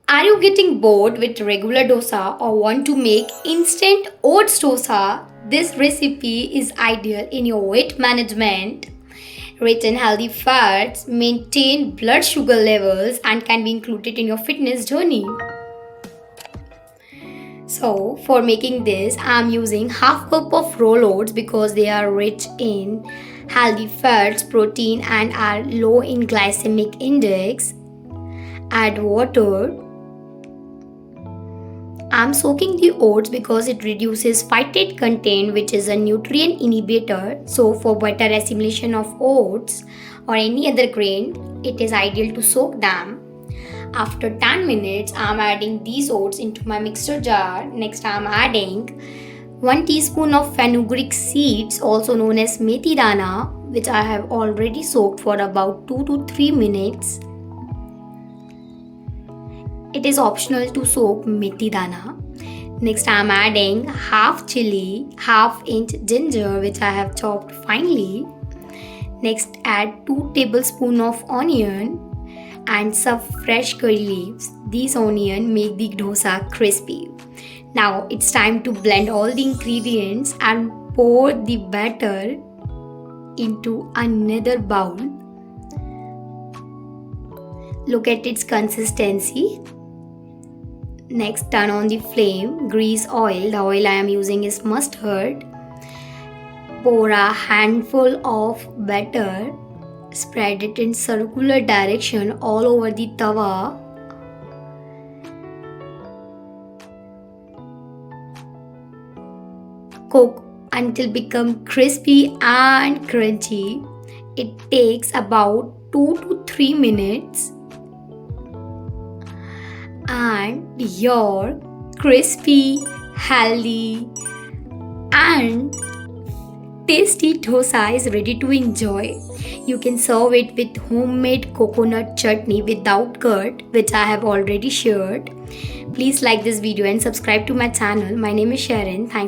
Are you getting bored with regular dosa or want to make instant oats dosa? This recipe is ideal in your weight management. Rich in healthy fats, maintain blood sugar levels, and can be included in your fitness journey. So, for making this, I am using half cup of roll oats because they are rich in healthy fats, protein, and are low in glycemic index. Add water. I'm soaking the oats because it reduces phytate content, which is a nutrient inhibitor. So, for better assimilation of oats or any other grain, it is ideal to soak them. After 10 minutes, I'm adding these oats into my mixer jar. Next, I'm adding 1 teaspoon of fenugreek seeds, also known as methi dana, which I have already soaked for about 2 to 3 minutes. It is optional to soak methi dana. Next, I am adding half chili, half-inch ginger, which I have chopped finely. Next, add 2 tablespoons of onion and some fresh curry leaves. These onions make the dosa crispy. Now, it's time to blend all the ingredients and pour the batter into another bowl. Look at its consistency. Next, turn on the flame, grease oil. The oil I am using is mustard. Pour a handful of batter. Spread it in circular direction all over the tawa. Cook until become crispy and crunchy. It takes about 2 to 3 minutes. And your crispy, healthy, and tasty dosa is ready to enjoy. You can serve it with homemade coconut chutney without curd, which I have already shared. Please like this video and subscribe to my channel. My name is Sharon. Thanks.